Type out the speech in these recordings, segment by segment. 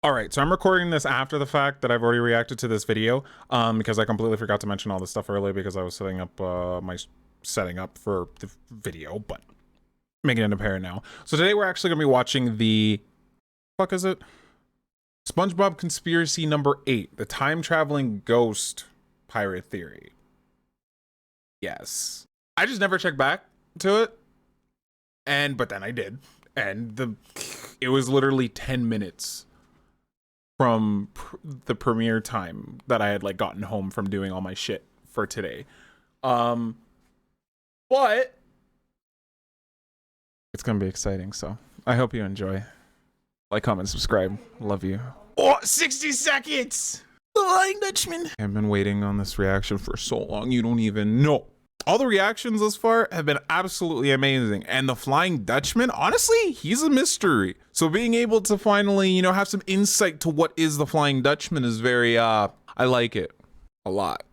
All right, so I'm recording this after the fact that I've already reacted to this video, because I completely forgot to mention all this stuff earlier because I was setting up setting up for the video, but making it apparent now. So today we're actually gonna be watching the fuck is it? SpongeBob Conspiracy number 8, the time traveling ghost pirate theory. Yes, I just never checked back to it, but then I did, and it was literally 10 minutes from the premiere time that I had like gotten home from doing all my shit for today. But it's gonna be exciting, so I hope you enjoy. Like, comment, subscribe. Love you. Oh, 60 seconds! The Flying Dutchman! I've been waiting on this reaction for so long, you don't even know. All the reactions thus far have been absolutely amazing. And the Flying Dutchman, honestly, he's a mystery. So being able to finally, you know, have some insight to what is the Flying Dutchman is very, I like it a lot.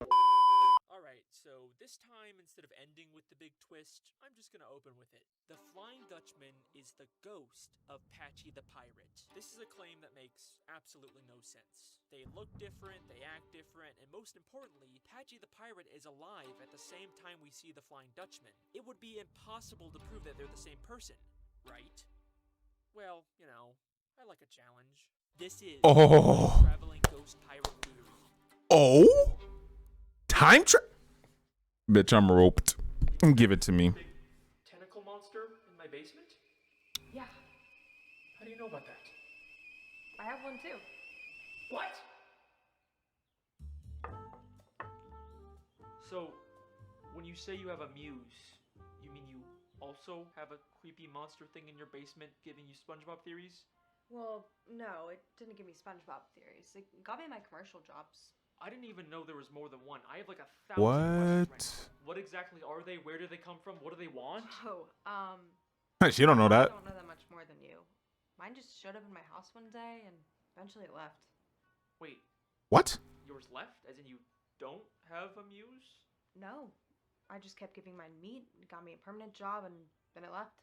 Alright, so this time, instead of ending with the big twist, I'm just gonna open with it. The Flying Dutchman is the ghost of Patchy the Pirate. This is a claim that makes absolutely no sense. They look different, they act different, and most importantly, Patchy the Pirate is alive at the same time we see the Flying Dutchman. It would be impossible to prove that they're the same person, right? Well, you know, I like a challenge. This is Traveling Ghost Pirate Theory. Oh? Bitch, I'm roped. Give it to me. Big tentacle monster in my basement? Yeah, How do you know about that? I have one too. What? So, when you say you have a muse, you mean you also have a creepy monster thing in your basement giving you SpongeBob theories? Well, no, it didn't give me SpongeBob theories. It got me my commercial jobs. I didn't even know there was more than one. I have like 1,000 What? questions right now. What exactly are they? Where do they come from? What do they want? Oh, You don't know I that. don't know that much more than you. Mine just showed up in my house one day and eventually it left. Wait, What? yours left? As in you don't have a muse? No, I just kept giving mine meat, it got me a permanent job, and then it left.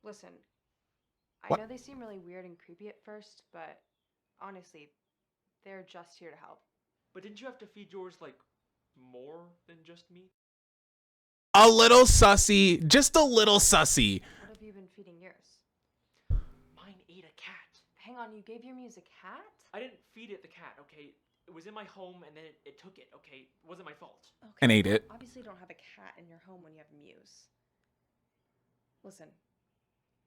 Listen, I What? know they seem really weird and creepy at first, but honestly, they're just here to help. But didn't you have to feed yours like more than just meat? A little sussy. Just a little sussy. What have you been feeding yours? Mine ate a cat. Hang on, you gave your muse a cat? I didn't feed it the cat, okay? It was in my home and then it took it, okay? It wasn't my fault. Okay, And ate well, it. Obviously, you don't have a cat in your home when you have a muse. Listen,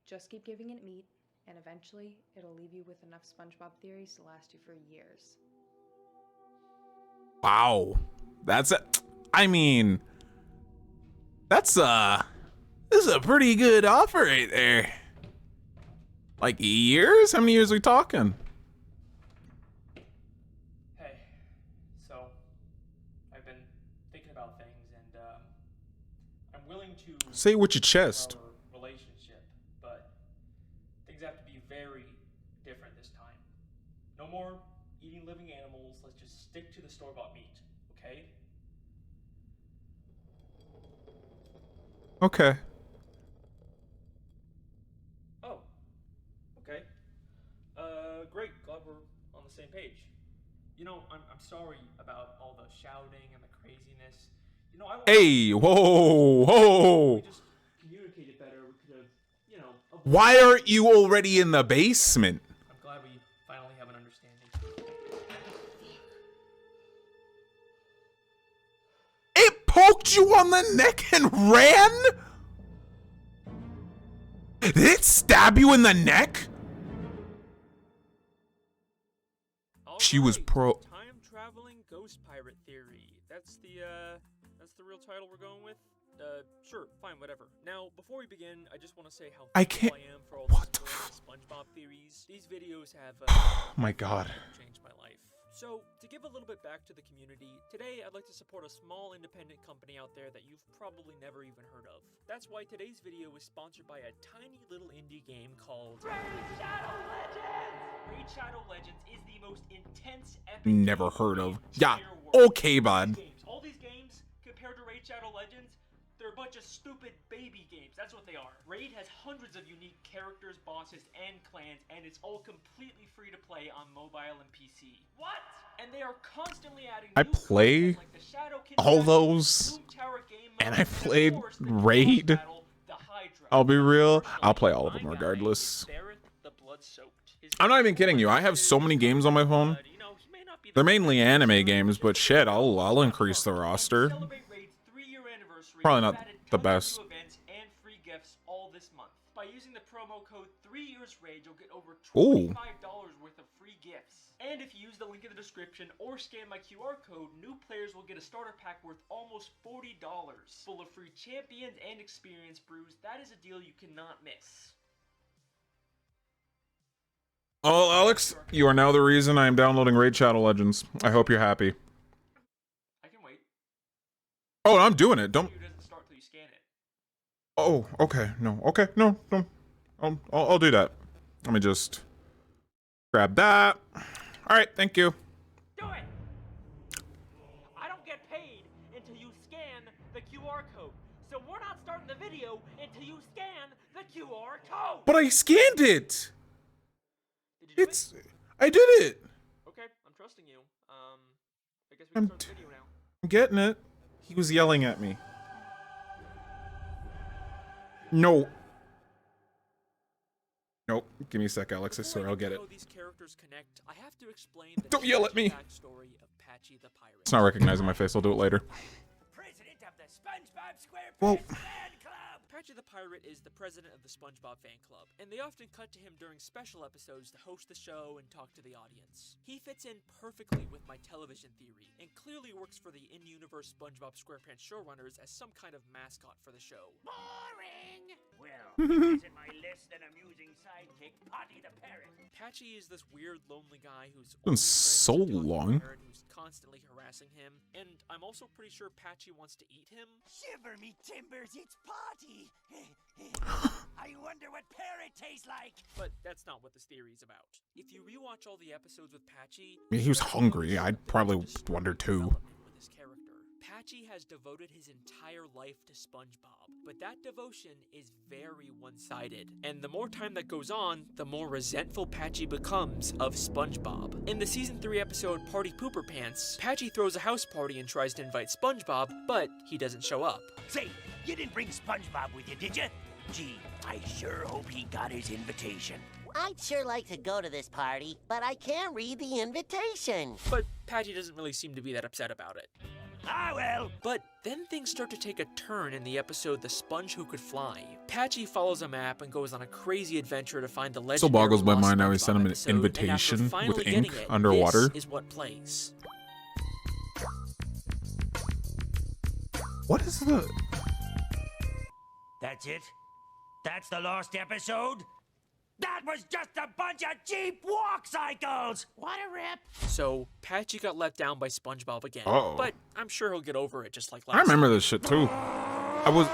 just keep giving it meat, and eventually, it'll leave you with enough SpongeBob theories to last you for years. Wow. That's I mean, this is a pretty good offer right there. Like years? How many years are we talking? Hey, so I've been thinking about things and I'm willing to Say it with your chest. our relationship, but things have to be very different this time. No more eating living animals. Let's just stick to the store-bought meat, okay? Okay. Oh, okay. Great. Glad we're on the same page. You know, I'm sorry about all the shouting and the craziness. You know, I want Hey, whoa, whoa. we just communicated better. We could have, you know. Why aren't you already in the basement? I'm glad we finally have an understanding. It poked you on the neck and ran? Did it stab you in the neck? She was pro- Time traveling ghost pirate theory. That's the real title we're going with. Sure, fine, whatever. Now, before we begin, I just want to say how I thankful can't- I am for all what the the support of SpongeBob theories. These videos have Oh my god. changed my life. So, to give a little bit back to the community, today I'd like to support a small independent company out there that you've probably never even heard of. That's why today's video is sponsored by a tiny little indie game called Raid Shadow Legends! Raid Shadow Legends is the most intense, epic Never game heard in of. the Yeah, entire world. okay, bud. All these games, compared to Raid Shadow Legends, they're They're a bunch of stupid baby games. That's what they are. Raid has hundreds of unique characters, bosses, and clans, and it's all completely free to play on mobile and PC. What? And they are constantly adding I new play content like the Shadowkin all Battle, those, Boom Tower game and mode, I and of played course, the Raid. Battle, the Hydra. I'll be real, Personally, I'll play all of them my guy regardless. is Barrett the Blood-Soaked. His I'm not even gameplay kidding you. I have so many games on my phone. you know, he may not be the They're mainly best anime player, games, just but a shit, hero. I'll increase the And to roster. celebrate Raid's 3-year anniversary, Probably we've not added the tons of best. new events and free gifts all this month. By using the promo code 3YearsRaid, you'll get over Ooh. $25 worth of free gifts. And if you use the link in the description or scan my QR code, new players will get a starter pack worth almost $40, full of free champions and experience brews. That is a deal you cannot miss. Oh, Alex, you are now the reason I am downloading Raid Shadow Legends. I hope you're happy. I can wait. Oh, I'm doing it. Don't. It doesn't start till you scan it. Oh, okay. No. Okay. No. No. I'll do that. Let me just grab that. All right. Thank you. Do it! I don't get paid until you scan the QR code. So we're not starting the video until you scan the QR code. But I scanned it. Did you do It's. I did it. it? Okay, I'm trusting you. I guess we can start the video now. I'm getting it. He was yelling at me. No. Nope. Give me a sec, Alex. I swear I'll get it. Before I get to how these characters connect, I have to explain the Don't yell at me. backstory of Patchy the Pirate. It's not recognizing my face. I'll do it later. President of the SpongeBob SquarePants Well- Fan Club. Patchy the Pirate is the president of the SpongeBob Fan Club, and they often cut to him during special episodes to host the show and talk to the audience. He fits in perfectly with my television theory, and clearly works for the in-universe SpongeBob SquarePants showrunners as some kind of mascot for the show. Boring! Well, it isn't my less than amusing sidekick, Potty the Parrot. Patchy is this weird, lonely guy who's Been only friends so with Doggy the long. Parrot, who's constantly harassing him, and I'm also pretty sure Patchy wants to eat him. Shiver me timbers, it's Potty! I wonder what parrot tastes like! But that's not what this theory is about. If you rewatch all the episodes with Patchy, I mean, he was hungry. I'd probably wonder too. with his character. Patchy has devoted his entire life to SpongeBob, but that devotion is very one-sided. And the more time that goes on, the more resentful Patchy becomes of SpongeBob. In the season 3 episode Party Pooper Pants, Patchy throws a house party and tries to invite SpongeBob, but he doesn't show up. Say, you didn't bring SpongeBob with you, did you? Gee, I sure hope he got his invitation. I'd sure like to go to this party, but I can't read the invitation. But Patchy doesn't really seem to be that upset about it. Ah, well. But then things start to take a turn in the episode The Sponge Who Could Fly. Patchy follows a map and goes on a crazy adventure to find the legendary Still boggles my lost mind how he SpongeBob sent him an episode, and after invitation with finally ink getting it, underwater. This is what plays. What is the? That's it? That's the lost episode? That was just a bunch of cheap walk cycles! What a rip! So, Patchy got let down by SpongeBob again, Uh-oh. but I'm sure he'll get over it just like last I remember time. this shit too. I was.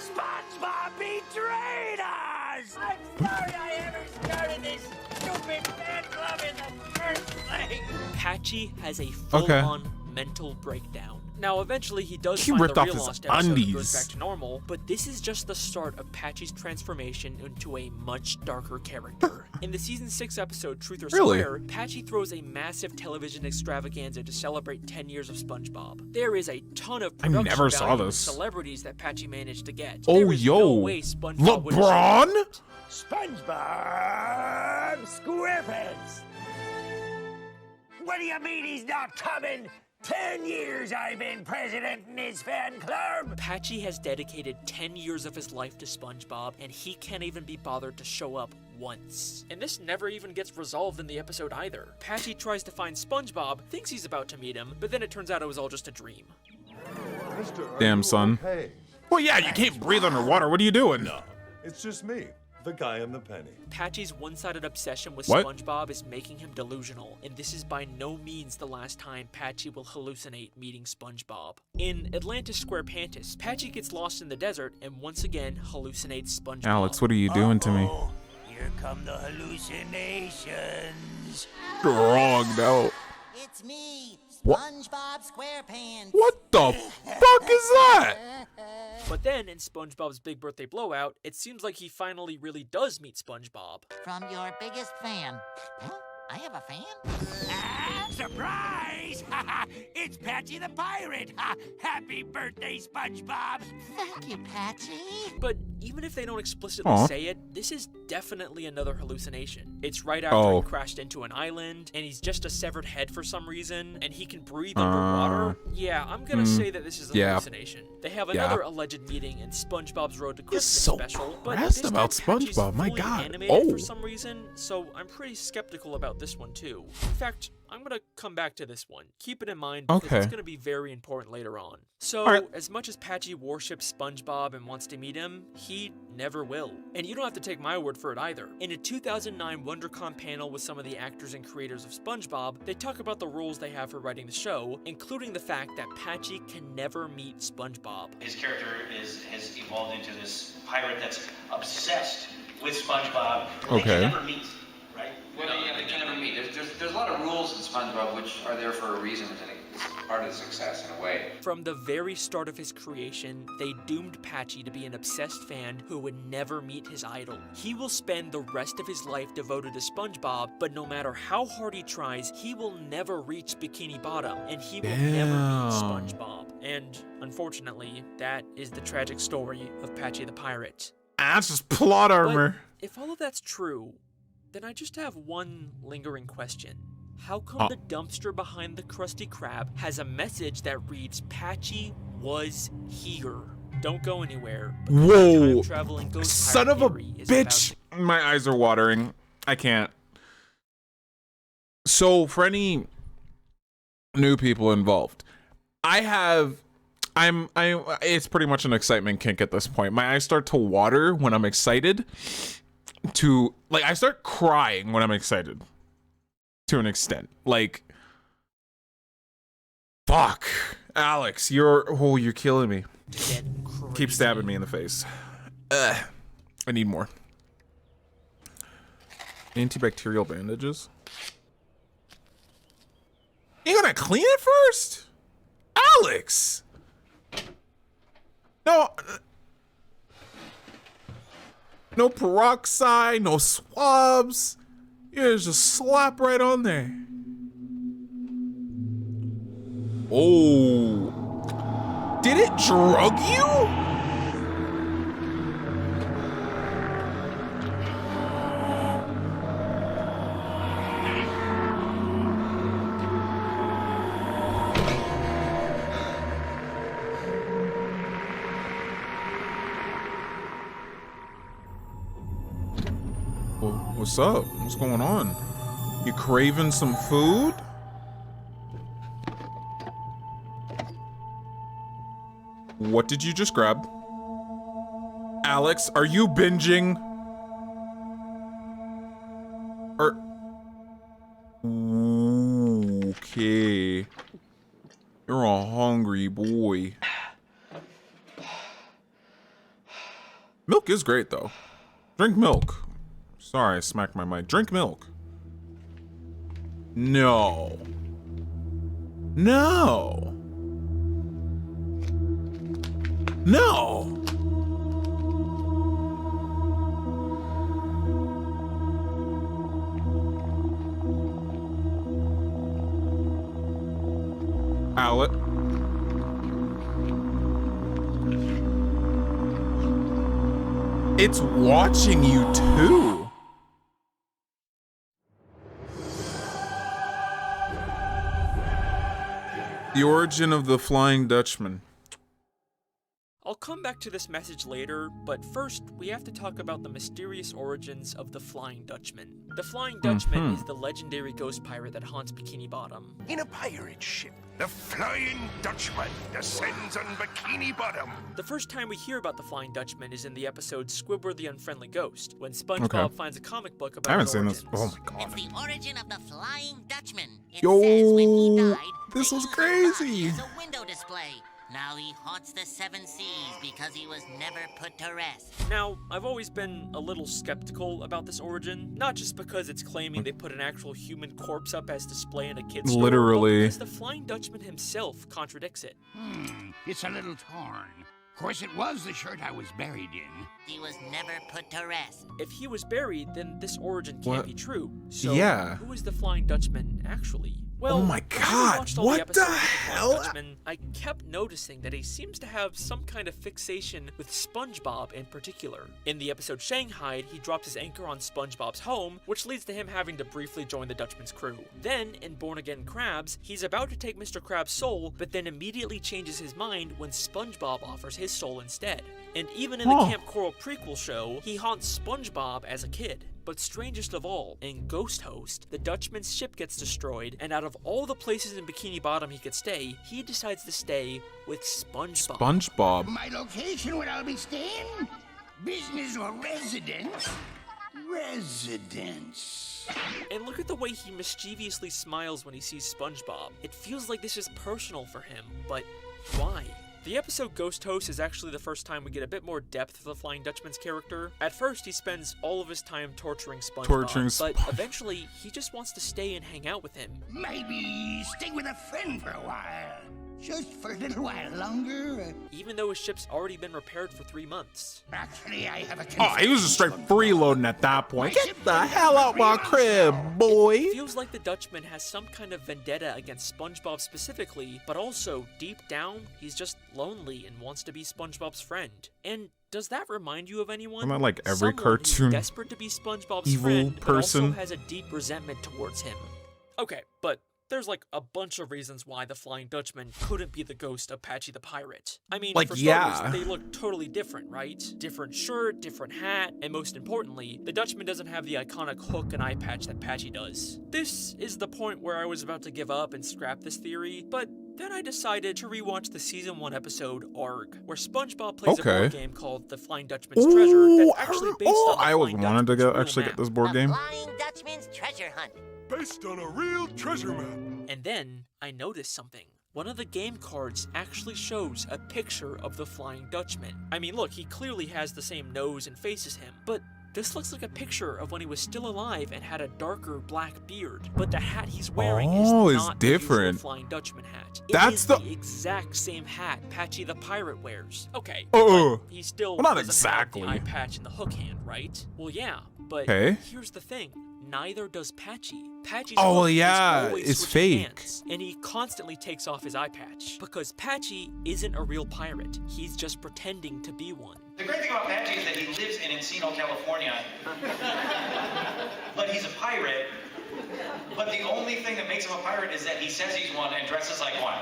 SpongeBob betrayed us! I'm sorry I ever started this stupid fan club in the first place! Patchy has a full-on mental breakdown. Now, eventually, he does He find ripped the off real his lost episode and goes undies. back to normal, but this is just the start of Patchy's transformation into a much darker character. In the Season 6 episode, Truth or Really? Square, Patchy throws a massive television extravaganza to celebrate 10 years of SpongeBob. There is a ton of production never saw value and this. celebrities that Patchy managed to get. Oh, There is yo. no way SpongeBob would have LeBron? SpongeBob SquarePants! What do you mean he's not coming? 10 years I've been president in his fan club! Patchy has dedicated 10 years of his life to SpongeBob, and he can't even be bothered to show up once. And this never even gets resolved in the episode either. Patchy tries to find SpongeBob, thinks he's about to meet him, but then it turns out it was all just a dream. Mister, are Damn, you son. Okay? Well, yeah, you can't breathe underwater. What are you doing? It's just me, the guy in the penny. Patchy's one-sided obsession with What? SpongeBob is making him delusional, and this is by no means the last time Patchy will hallucinate meeting SpongeBob. In Atlantis SquarePantis, Patchy gets lost in the desert and once again hallucinates SpongeBob. Alex, what are you doing to me? Uh-oh. Here come the hallucinations. Drugged out. It's me, What? SpongeBob SquarePants. What the fuck is that? But then, in SpongeBob's Big Birthday Blowout, it seems like he finally really does meet SpongeBob. From your biggest fan. Huh? I have a fan? Ah, surprise! It's Patchy the Pirate! Happy birthday, SpongeBob! Thank you, Patchy. But even if they don't explicitly Aw. say it, this is definitely another hallucination. It's right after he crashed into an island, and he's just a severed head for some reason, and he can breathe underwater. Yeah, I'm gonna say that this is a hallucination. They have another alleged meeting in SpongeBob's Road to Christmas so special, but pressed this about time Patchy's SpongeBob, my fully God. animated for Oh. some reason, so I'm pretty skeptical about this one too. In fact, I'm gonna come back to this one. Keep it in mind because it's Okay. gonna be very important later on. So, Alright. as much as Patchy worships SpongeBob and wants to meet him, he never will. And you don't have to take my word for it either. In a 2009 WonderCon panel with some of the actors and creators of SpongeBob, they talk about the rules they have for writing the show, including the fact that Patchy can never meet SpongeBob. His character has evolved into this pirate that's obsessed with SpongeBob. They Okay. can never meet, right? Well, yeah, they can never meet. There's a lot of rules in SpongeBob which are there for a reason, which I think is part of the success in a way. From the very start of his creation, they doomed Patchy to be an obsessed fan who would never meet his idol. He will spend the rest of his life devoted to SpongeBob, but no matter how hard he tries, he will never reach Bikini Bottom, and he will never meet SpongeBob. And unfortunately, that is the tragic story of Patchy the Pirate. That's just plot armor. But if all of that's true, then I just have one lingering question. How come the dumpster behind the Krusty Krab has a message that reads, Patchy was here? Don't go anywhere. because the Whoa. time-traveling ghost Son pirate of a theory is about bitch. My eyes are watering. I can't. So, for any new people involved, it's pretty much an excitement kink at this point. My eyes start to water when I'm excited I start crying when I'm excited to an extent. Like, fuck. Alex, you're killing me. to get Keep crazy. stabbing me in the face. Ugh. I need more. Antibacterial bandages. You gonna clean it first? Alex! No. No peroxide, no swabs. You just slap right on there. Oh. Did it drug you? What's up? What's going on? You craving some food? What did you just grab? Alex, are you binging? Okay. You're a hungry boy. Milk is great though. Drink milk. Sorry, I smacked my mic. Drink milk. No. No. No. Owlet. It's watching you too. The origin of the Flying Dutchman. I'll come back to this message later, but first, we have to talk about the mysterious origins of the Flying Dutchman. The Flying Dutchman is the legendary ghost pirate that haunts Bikini Bottom. In a pirate ship, the Flying Dutchman descends on Bikini Bottom. The first time we hear about the Flying Dutchman is in the episode Squidward the Unfriendly Ghost, when SpongeBob finds a comic book about I haven't his seen origins. this. Oh my god. It's the origin of the Flying Dutchman. It Yo, says when he died, this they was used his crazy. body as a window display. Now he haunts the seven seas because he was never put to rest. Now, I've always been a little skeptical about this origin, not just because it's claiming they put an actual human corpse up as display in a kid's store, Literally. but because the Flying Dutchman himself contradicts it. It's a little torn. Of course, it was the shirt I was buried in. He was never put to rest. If he was buried, then this origin can't What? be true. So, Yeah. who is the Flying Dutchman actually? Well, Oh my when I God, watched all what episodes the of Flying hell? Dutchman, I kept noticing that he seems to have some kind of fixation with SpongeBob in particular. In the episode Shanghai, he drops his anchor on SpongeBob's home, which leads to him having to briefly join the Dutchman's crew. Then, in Born Again Krabs, he's about to take Mr. Krabs' soul, but then immediately changes his mind when SpongeBob offers his soul instead. And even in the Camp Coral prequel show, he haunts SpongeBob as a kid. But strangest of all, in Ghost Host, the Dutchman's ship gets destroyed, and out of all the places in Bikini Bottom he could stay, he decides to stay with SpongeBob. SpongeBob. My location where I'll be staying? Business or residence? Residence. And look at the way he mischievously smiles when he sees SpongeBob. It feels like this is personal for him, but why? The episode Ghost Host is actually the first time we get a bit more depth of the Flying Dutchman's character. At first, he spends all of his time torturing SpongeBob, but eventually, he just wants to stay and hang out with him. Maybe stay with a friend for a while. Just for a little while longer. Even though his ship's already been repaired for 3 months. Actually, I have a Oh, he was just straight freeloading at that point. Get the hell out my crib, boy. It feels like the Dutchman has some kind of vendetta against SpongeBob specifically, but also, deep down, he's just lonely and wants to be SpongeBob's friend. And does that remind you of anyone? Isn't that like every Someone cartoon who's desperate to be SpongeBob's evil friend, person? but also has a deep resentment towards him. Okay, but there's like a bunch of reasons why the Flying Dutchman couldn't be the ghost of Patchy the Pirate. I mean, Like, for yeah. starters, they look totally different, right? Different shirt, different hat, and most importantly, the Dutchman doesn't have the iconic hook and eye patch that Patchy does. This is the point where I was about to give up and scrap this theory, but then I decided to rewatch the Season 1 episode, Arg, where SpongeBob plays a board game called The Flying Dutchman's Treasure that's actually based on the I always Flying wanted to Dutchman's go real actually map. get this board The game. Flying Dutchman's treasure hunt. Based on a real treasure map. And then I noticed something. One of the game cards actually shows a picture of the Flying Dutchman. I mean, look, he clearly has the same nose and face as him, but this looks like a picture of when he was still alive and had a darker black beard. But the hat he's wearing is Oh, it's not the usual different. Flying Dutchman hat. That's is the- the exact same hat Patchy the Pirate wears. Okay, Oh. but he still Well, not doesn't exactly. have the eye patch and the hook hand, right? Well, yeah, but Okay. here's the thing. Neither does Patchy. Patchy's Oh, hook is yeah, always it's switching fake. hands, and he constantly takes off his eye patch because Patchy isn't a real pirate. He's just pretending to be one. The great thing about Patchy is that he lives in Encino, California. But he's a pirate. But the only thing that makes him a pirate is that he says he's one and dresses like one.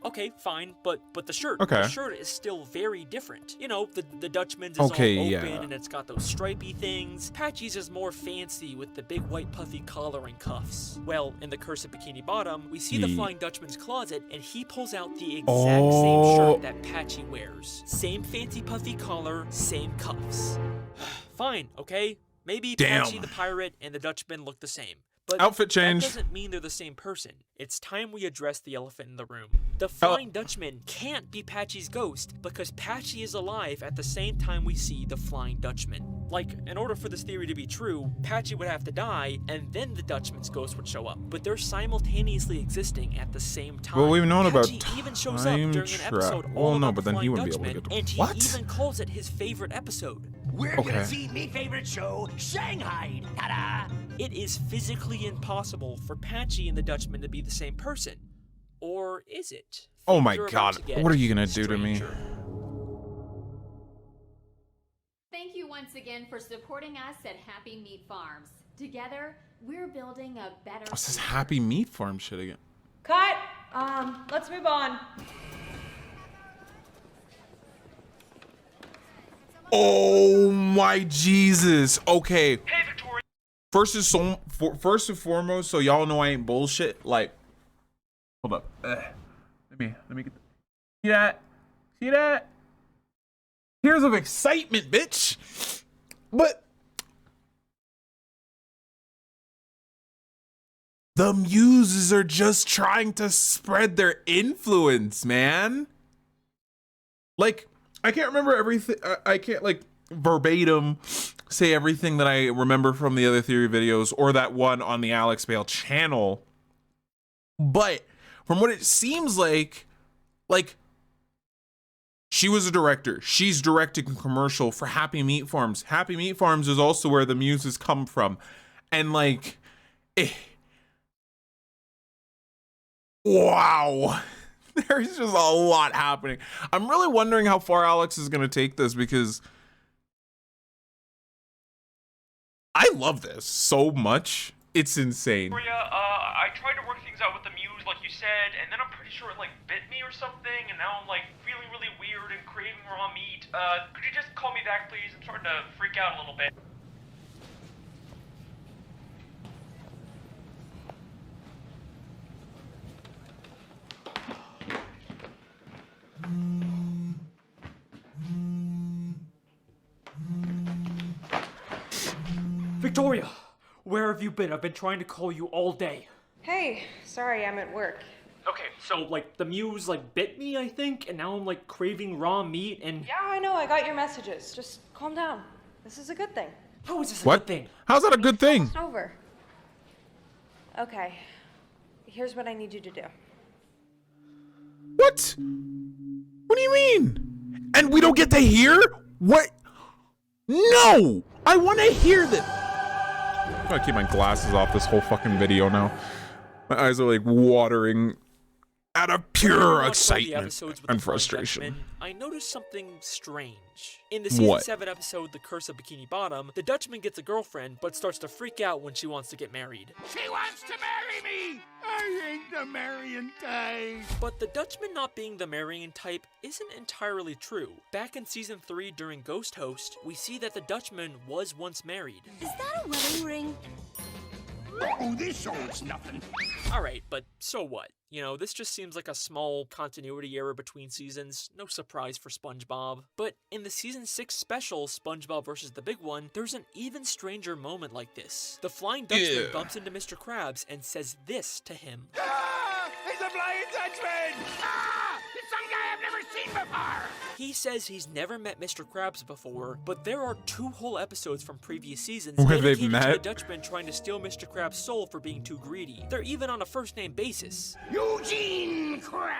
Okay, fine, but the shirt. Okay. The shirt is still very different. You know, the Dutchman's is Okay, all open yeah. and it's got those stripy things. Patchy's is more fancy with the big white puffy collar and cuffs. Well, in the Curse of Bikini Bottom, we see the Ye- Flying Dutchman's closet and he pulls out the exact Oh. same shirt that Patchy wears. Same fancy puffy collar, same cuffs. Fine, okay? Maybe Damn. Patchy the pirate and the Dutchman look the same. But Outfit change. that doesn't mean they're the same person. It's time we address the elephant in the room. The Flying Dutchman can't be Patchy's ghost because Patchy is alive at the same time we see the Flying Dutchman. Like, in order for this theory to be true, Patchy would have to die, and then the Dutchman's ghost would show up. But they're simultaneously existing at the same time. Well, we've known about Patchy even shows up time during an episode tra- all Oh, no, about but the then he Flying wouldn't be able to Dutchman, get- and he What? even calls it his favorite episode. We're Okay. gonna see me favorite show, Shanghai. Ta-da! It is physically impossible for Patchy and the Dutchman to be the same person. Or is it? Oh Things my are about God, to get what are you gonna do to me? stranger. Thank you once again for supporting us at Happy Meat Farms. Together, we're building a better What's this Happy Meat Farm shit again? Cut! Let's move on. Oh my Jesus. Okay. First and foremost, so y'all know I ain't bullshit. Like, hold up. Let me get. See that? See that? Tears of excitement, bitch. But the muses are just trying to spread their influence, man. Like, I can't remember everything. I can't like verbatim say everything that I remember from the other theory videos or that one on the Alex Bale channel. But from what it seems like She was a director. She's directing a commercial for Happy Meat Farms. Happy Meat Farms is also where the muses come from. And like, wow. There's just a lot happening. I'm really wondering how far Alex is going to take this, because I love this so much. It's insane. I tried to work things out with the muse like you said, and then I'm pretty sure it like bit me or something, and now I'm like feeling really weird and craving raw meat. Could you just call me back, please? I'm starting to freak out a little bit. Victoria, where have you been? I've been trying to call you all day. Hey, sorry, I'm at work. Okay, so like the muse like bit me, I think, and now I'm like craving raw meat and... Yeah, I know, I got your messages. Just calm down. This is a good thing. How is this a What? good thing? How's that a good thing? It's over. Okay, here's what I need you to do. What? What do you mean? And we don't get to hear? What? No! I want to hear this. I'm gonna keep my glasses off this whole fucking video now. My eyes are like watering out of pure excitement and frustration. I noticed something strange. In the season 7 episode, The Curse of Bikini Bottom, the Dutchman gets a girlfriend, but starts to freak out when she wants to get married. She wants to marry me! I ain't the marrying type. But the Dutchman not being the marrying type isn't entirely true. Back in season 3 during Ghost Host, we see that the Dutchman was once married. Is that a wedding ring? Oh, this shows nothing. Alright, but so what? You know, this just seems like a small continuity error between seasons, no surprise for SpongeBob. But in the season 6 special, SpongeBob vs. the Big One, there's an even stranger moment like this. The Flying Dutchman bumps into Mr. Krabs and says this to him. Ah! It's a Flying Dutchman! Ah! It's some guy I've never seen before! He says he's never met Mr. Krabs before, but there are 2 whole episodes from previous seasons where they've dedicated met to the Dutchman trying to steal Mr. Krabs' soul for being too greedy. They're even on a first-name basis. Eugene Krabs!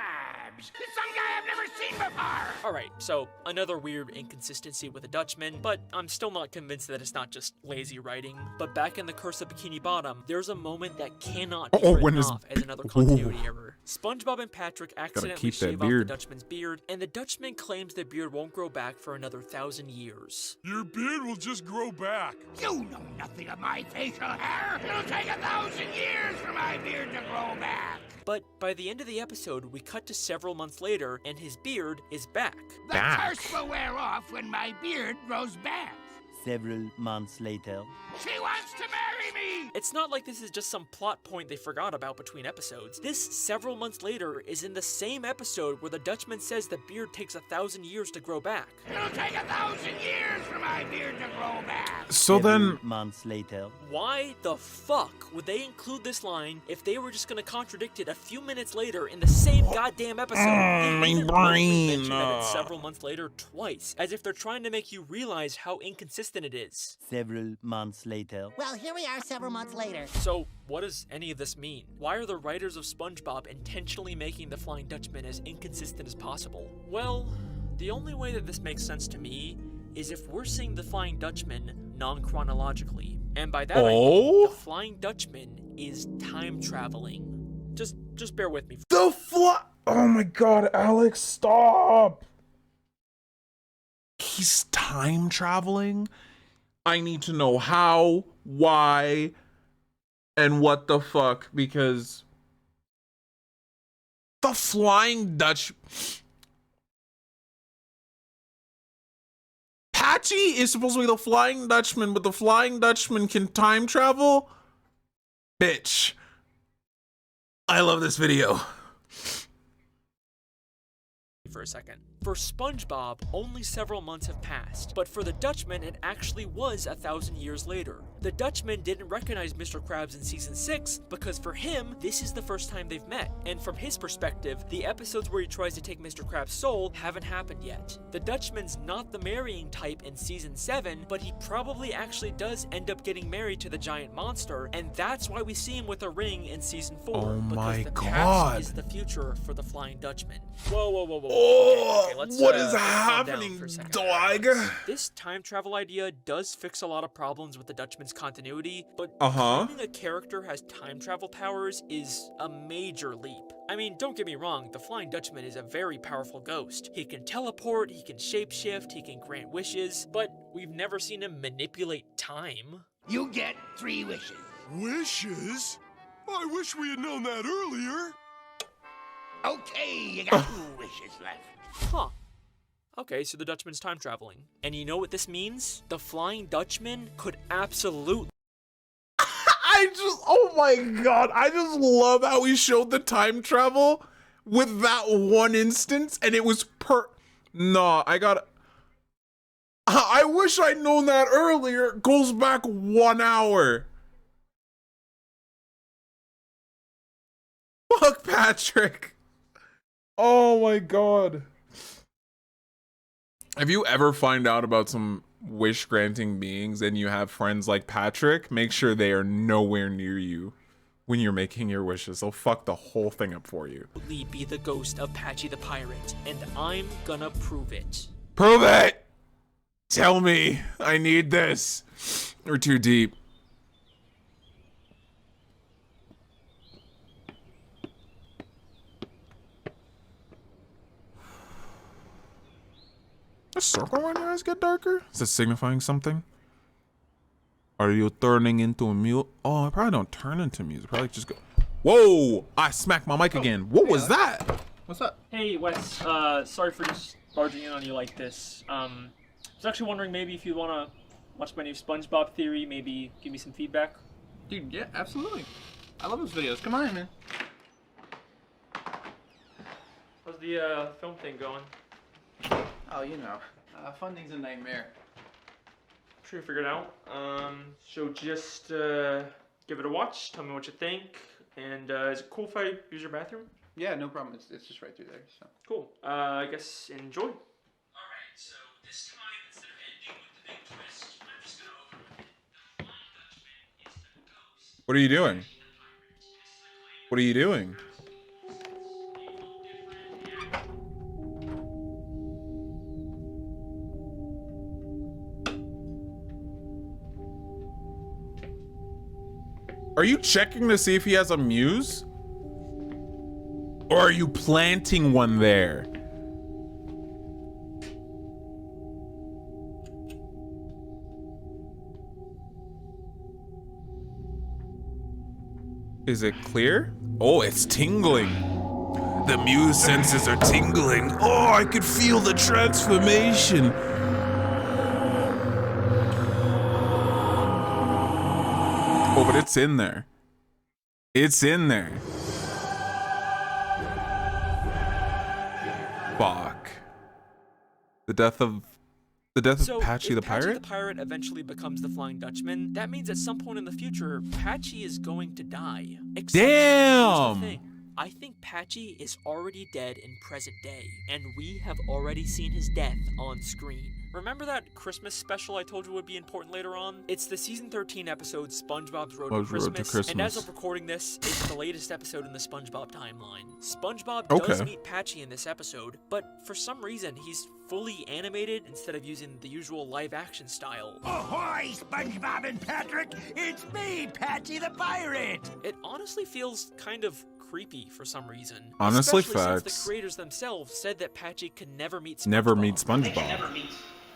It's some guy I've never seen before! Alright, so another weird inconsistency with the Dutchman, but I'm still not convinced that it's not just lazy writing. But back in The Curse of Bikini Bottom, there's a moment that cannot be written off as another continuity error. SpongeBob and Patrick accidentally shave off the Dutchman's beard, and the Dutchman claims the beard won't grow back for another 1,000 years. Your beard will just grow back. You know nothing of my facial hair! It'll take 1,000 years for my beard to grow back! But by the end of the episode, we cut to several months later, and his beard is back. The curse will wear off when my beard grows back. Several months later. She wants to marry me! It's not like this is just some plot point they forgot about between episodes. This several months later is in the same episode where the Dutchman says the beard takes 1,000 years to grow back. It'll take 1,000 years for my beard to grow back! So then, months later. Why the fuck would they include this line if they were just gonna contradict it a few minutes later in the same goddamn episode? my brain. Mention that it's several months later twice, as if they're trying to make you realize how inconsistent it is. Several months later. Well, here we are several months later. So, what does any of this mean? Why are the writers of SpongeBob intentionally making the Flying Dutchman as inconsistent as possible? Well, the only way that this makes sense to me is if we're seeing the Flying Dutchman non-chronologically. And by that I mean the Flying Dutchman is time traveling. Just bear with me. Oh my god, Alex, stop! He's time traveling? I need to know how, why, and what the fuck, because the Flying Dutch... Patchy is supposed to be the Flying Dutchman, but the Flying Dutchman can time travel? Bitch. I love this video. For a second. For SpongeBob, only several months have passed, but for the Dutchman, it actually was 1,000 years later. The Dutchman didn't recognize Mr. Krabs in season 6 because for him, this is the first time they've met, and from his perspective, the episodes where he tries to take Mr. Krabs' soul haven't happened yet. The Dutchman's not the marrying type in season 7, but he probably actually does end up getting married to the giant monster, and that's why we see him with a ring in season 4. Oh my because the god. past is the future for the Flying Dutchman. Whoa, whoa, whoa, whoa. Oh, let's, what is let's calm down happening, for a second. dog? This time travel idea does fix a lot of problems with the Dutchman's continuity, but claiming a character has time travel powers is a major leap. I mean, don't get me wrong, the Flying Dutchman is a very powerful ghost. He can teleport, he can shapeshift, he can grant wishes, but we've never seen him manipulate time. You get 3 wishes. Wishes? I wish we had known that earlier. Okay, you got 2 wishes left. Huh. Okay, so the Dutchman's time traveling. And you know what this means? The Flying Dutchman could absolutely... Oh my god, I just love how he showed the time travel with that one instance, and it was Nah, I wish I'd known that earlier. It goes back 1 hour. Fuck Patrick. Oh my god. If you ever find out about some wish granting beings and you have friends like Patrick, make sure they are nowhere near you when you're making your wishes. They'll fuck the whole thing up for you. be the ghost of Patchy the Pirate, and I'm gonna prove it. Prove it! Tell me. I need this. We're too deep. A circle when your eyes get darker? Is this signifying something? Are you turning into a mute? Oh, I probably don't turn into mute. I probably just go. Whoa! I smacked my mic again. What was that? What's up? Hey, Wes. Sorry for just barging in on you like this. I was actually wondering maybe if you want to watch my new SpongeBob theory, maybe give me some feedback. Dude, yeah, absolutely. I love those videos. Come on, man. How's the film thing going? Oh, you know, funding's a nightmare. Sure you figured it out. So just give it a watch. Tell me what you think. And is it cool if I use your bathroom? Yeah, no problem. It's just right through there. So cool. I guess enjoy. All right. So this time instead of ending with the big twist, I'm just gonna open with it. The Flying Dutchman is the ghost. What are you doing? What are you doing? Are you checking to see if he has a muse? Or are you planting one there? Is it clear? Oh, it's tingling. The muse senses are tingling. Oh, I could feel the transformation. Oh, but it's in there. It's in there. Fuck. The death of Patchy the Pirate? So, if Patchy the Pirate eventually becomes the Flying Dutchman, that means at some point in the future, Patchy is going to die. Except, damn! Here's the thing. I think Patchy is already dead in present day, and we have already seen his death on screen. Remember that Christmas special I told you would be important later on? It's the season 13 episode SpongeBob's Road to Christmas, and as of recording this, it's the latest episode in the SpongeBob timeline. SpongeBob does meet Patchy in this episode, but for some reason he's fully animated instead of using the usual live-action style. Ahoy, SpongeBob and Patrick! It's me, Patchy the Pirate! It honestly feels kind of creepy for some reason. Honestly, especially facts. Since the creators themselves said that Patchy could never meet SpongeBob. Never meet They SpongeBob. can never meet,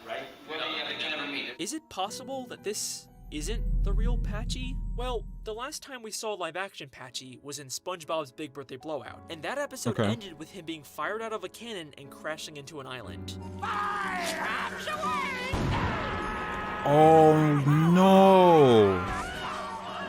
right? Well, yeah, they can never meet it. Is it possible that this isn't the real Patchy? Well, the last time we saw live-action Patchy was in SpongeBob's Big Birthday Blowout, and that episode ended with him being fired out of a cannon and crashing into an island. Oh no!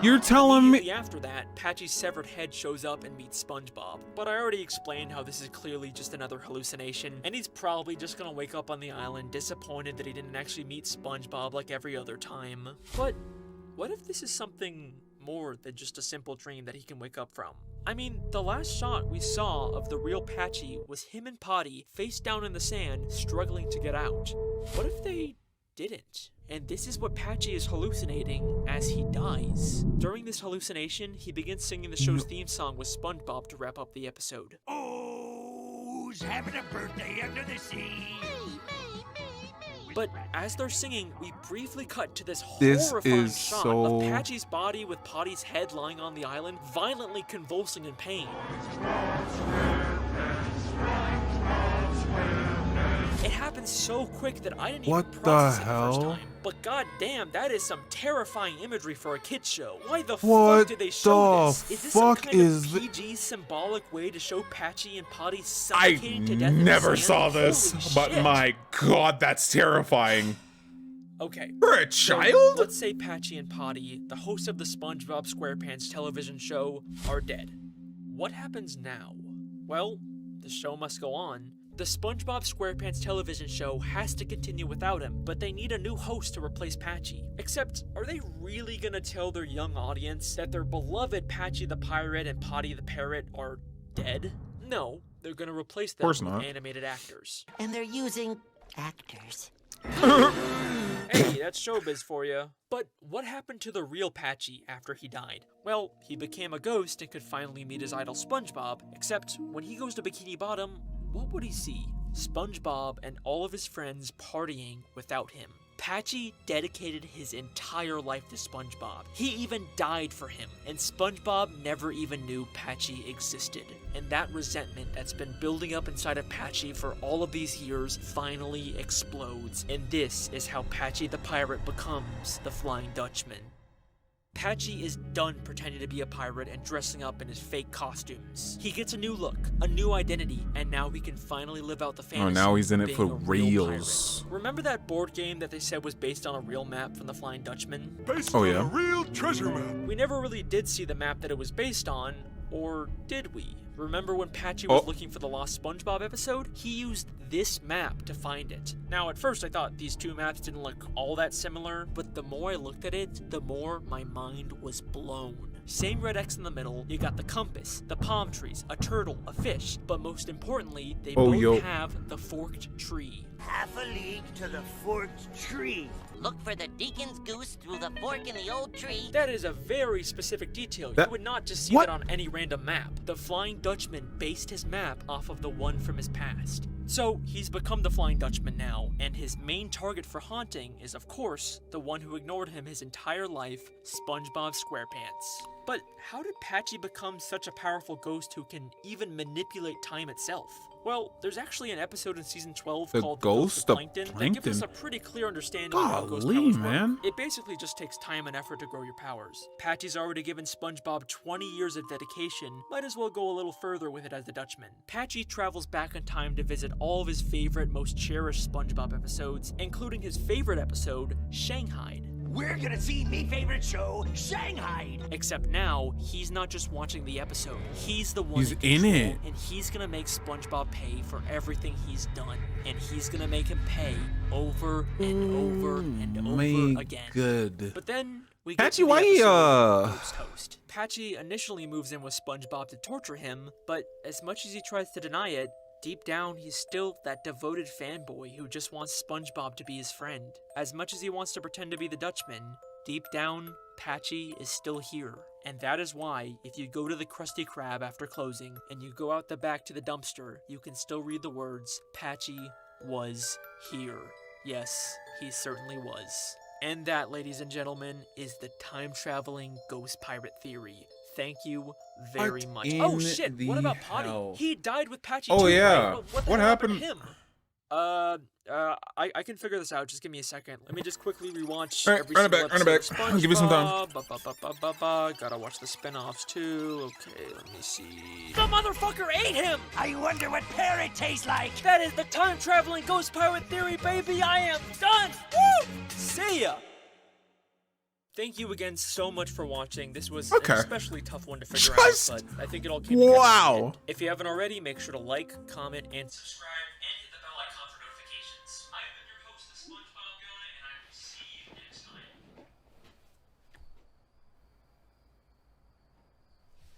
You're telling me? Immediately after that, Patchy's severed head shows up and meets SpongeBob. But I already explained how this is clearly just another hallucination, and he's probably just gonna wake up on the island disappointed that he didn't actually meet SpongeBob like every other time. But what if this is something more than just a simple dream that he can wake up from? I mean, the last shot we saw of the real Patchy was him and Potty face down in the sand, struggling to get out. What if they didn't? And this is what Patchy is hallucinating as he dies. During this hallucination, he begins singing the show's theme song with SpongeBob to wrap up the episode. Oh, who's having a birthday under the sea. But as they're singing, we briefly cut to this This horrifying is shot so- of Patchy's body with Potty's head lying on the island, violently convulsing in pain. It happened so quick that I didn't What even the process it the first hell? time. But goddamn, that is some terrifying imagery for a kids show. Why the fuck What did they show this? the Is this some fuck kind is of thi- PG symbolic way to show Patchy and Potty I suffocating to death in the never sand? saw this, Holy but shit. my god, that's terrifying. Okay. For a So, child? let's say Patchy and Potty, the hosts of the SpongeBob SquarePants television show, are dead. What happens now? Well, the show must go on. The SpongeBob SquarePants television show has to continue without him, but they need a new host to replace Patchy. Except, are they really gonna tell their young audience that their beloved Patchy the Pirate and Potty the Parrot are dead? No, they're gonna replace them Course with not. animated actors. And they're using actors. Hey, that's showbiz for you. But what happened to the real Patchy after he died? Well, he became a ghost and could finally meet his idol SpongeBob, except when he goes to Bikini Bottom, what would he see? SpongeBob and all of his friends partying without him. Patchy dedicated his entire life to SpongeBob. He even died for him, and SpongeBob never even knew Patchy existed. And that resentment that's been building up inside of Patchy for all of these years finally explodes. And this is how Patchy the Pirate becomes the Flying Dutchman. Patchy is done pretending to be a pirate and dressing up in his fake costumes. He gets a new look, a new identity, and now he can finally live out the fantasy. Oh, now he's in of it being for a real reals. pirate. Remember that board game that they said was based on a real map from the Flying Dutchman? Based Oh, on yeah? a real treasure map. We never really did see the map that it was based on, or did we? Remember when Patchy was looking for the lost SpongeBob episode? He used this map to find it. Now, at first I thought these two maps didn't look all that similar, but the more I looked at it, the more my mind was blown. Same red X in the middle, you got the compass, the palm trees, a turtle, a fish, but most importantly, they both have the forked tree. Half a league to the forked tree. Look for the deacon's goose through the fork in the old tree. That is a very specific detail. That- You would not just see what? that on any random map. The Flying Dutchman based his map off of the one from his past. So he's become the Flying Dutchman now, and his main target for haunting is, of course, the one who ignored him his entire life, SpongeBob SquarePants. But how did Patchy become such a powerful ghost who can even manipulate time itself? Well, there's actually an episode in season 12 The called Ghost The of Plankton that gives us Plankton? a pretty clear understanding of how ghost Golly, powers man. work. It basically just takes time and effort to grow your powers. Patchy's already given SpongeBob 20 years of dedication, might as well go a little further with it as the Dutchman. Patchy travels back in time to visit all of his favorite, most cherished SpongeBob episodes, including his favorite episode, Shanghai. We're gonna see me favorite show, Shanghai. Except now, he's not just watching the episode. He's the one He's in in control, it. and he's gonna make SpongeBob pay for everything he's done. And he's gonna make him pay over and over and over again. Good. But then we get Patchy, to the why he, episode of Ghost Host. Patchy initially moves in with SpongeBob to torture him, but as much as he tries to deny it, deep down, he's still that devoted fanboy who just wants SpongeBob to be his friend. As much as he wants to pretend to be the Dutchman, deep down, Patchy is still here. And that is why, if you go to the Krusty Krab after closing, and you go out the back to the dumpster, you can still read the words, Patchy was here. Yes, he certainly was. And that, ladies and gentlemen, is the time-traveling ghost pirate theory. Thank you very much. Oh shit, what about Potty? hell? He died with Patchy Oh, too, yeah. right? What the What hell happened happened? to him? I can figure this out. Just give me a second. Let me just quickly rewatch Alright, every run it single back, run it episode back. of Give me some time. SpongeBob. Gotta watch the spin-offs too. Okay, let me see. The motherfucker ate him! I wonder what parrot tastes like. That is the time-traveling ghost pirate theory, baby! I am done! Woo! See ya! Thank you again so much for watching. This was Okay. an especially tough one to figure Just- out, but I think it all came together. Wow. in the end. If you haven't already, make sure to like, comment, and subscribe, and hit the bell icon for notifications. I have been your host, the SpongeBob Guy, and I will see you next time.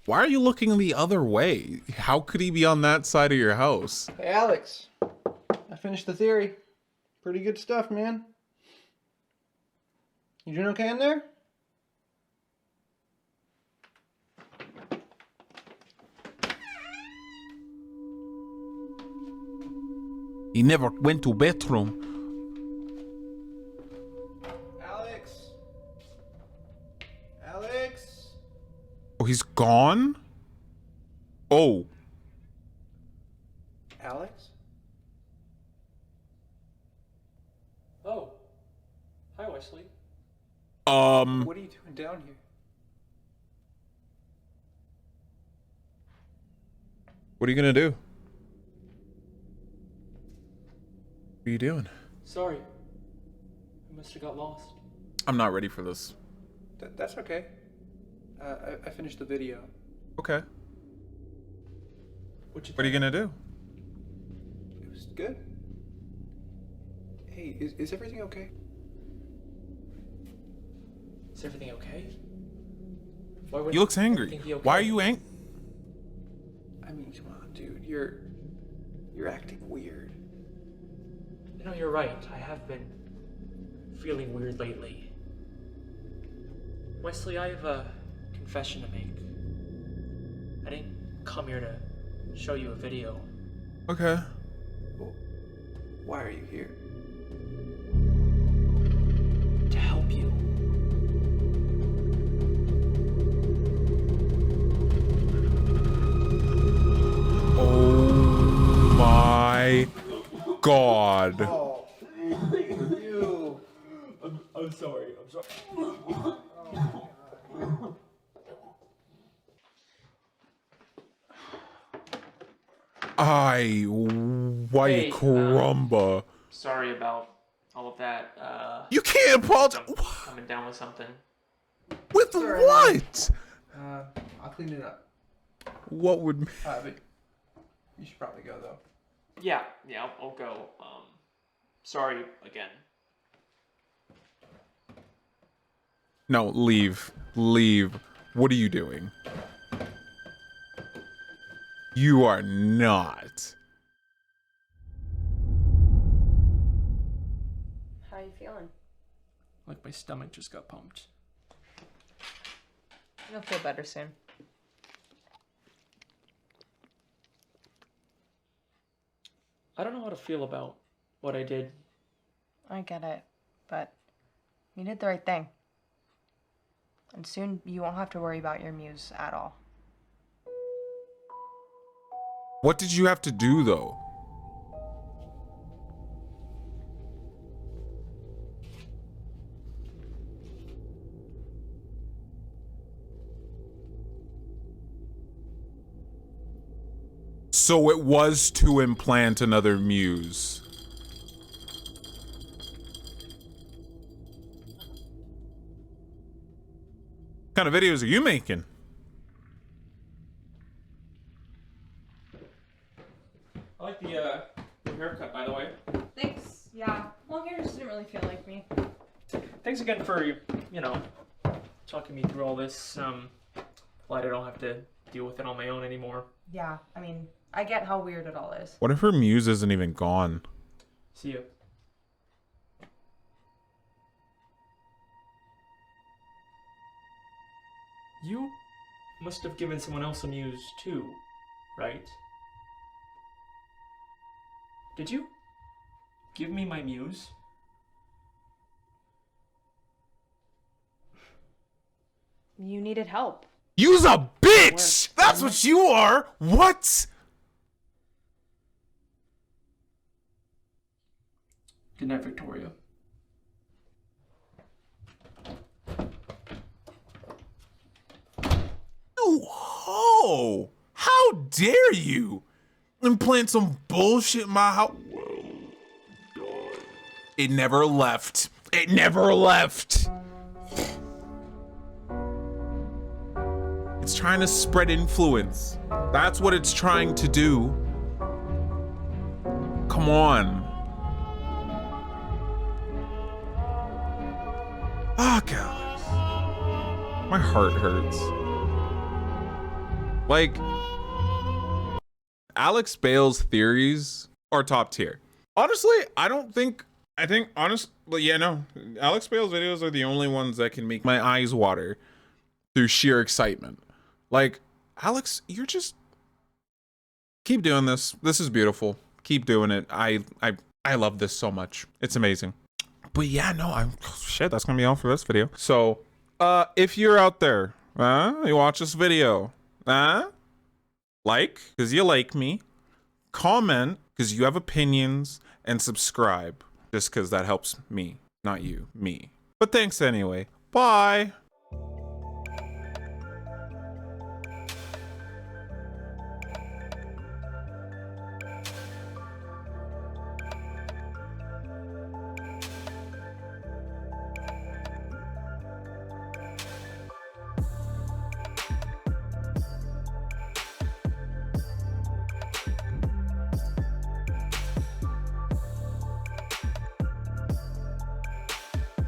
Why are you looking the other way? How could he be on that side of your house? Hey, Alex. I finished the theory. Pretty good stuff, man. You doing okay in there? He never went to bathroom. Alex. Alex. Oh, he's gone? Oh. Alex? Oh. Hi, Wesley. What are you doing down here? What are you gonna do? What are you doing? Sorry. I must have got lost. I'm not ready for this. That's okay. I finished the video. Okay. What are you gonna do? It was good. Hey, is everything okay? Is everything okay? Why would He looks angry. everything be okay? Why are you angry? I mean, come on, dude. You're acting weird. You know, you're right. I have been feeling weird lately. Wesley, I have a confession to make. I didn't come here to show you a video. Okay. Well, why are you here? To help you. Oh my God. Oh, you. I'm sorry. I'm sorry. Ay, why Hey, caramba. Sorry about all of that. You can't apologize. Coming down with something. With what? I'll clean it up. What would... But you should probably go, though. Yeah, I'll go. Sorry again. No, leave. Leave. What are you doing? You are not. How are you feeling? Like my stomach just got pumped. You'll feel better soon. I don't know how to feel about what I did. I get it, but you did the right thing. And soon you won't have to worry about your muse at all. What did you have to do, though? So it was to implant another muse. What kind of videos are you making? I like the haircut, by the way. Thanks. Yeah. Long hair just didn't really feel like me. Thanks again for, you know, talking me through all this. Glad I don't have to deal with it on my own anymore. Yeah, I mean, I get how weird it all is. What if her muse isn't even gone? See you. You must have given someone else a muse too, right? Did you give me my muse? You needed help. You's a bitch! That's what you are! What? Good night, Victoria. You ho! How dare you implant some bullshit in my house? It never left. It never left. It's trying to spread influence. That's what it's trying to do. Come on. Fuck, Alex. My heart hurts. Like, Alex Bale's theories are top tier. Honestly, Alex Bale's videos are the only ones that can make my eyes water through sheer excitement. Like, Alex, you're just... Keep doing this. This is beautiful. Keep doing it. I love this so much. It's amazing. But yeah, no, shit, that's gonna be all for this video. So, if you're out there, you watch this video, like, because you like me, comment, because you have opinions, and subscribe, just because that helps me, not you, me. But thanks anyway. Bye.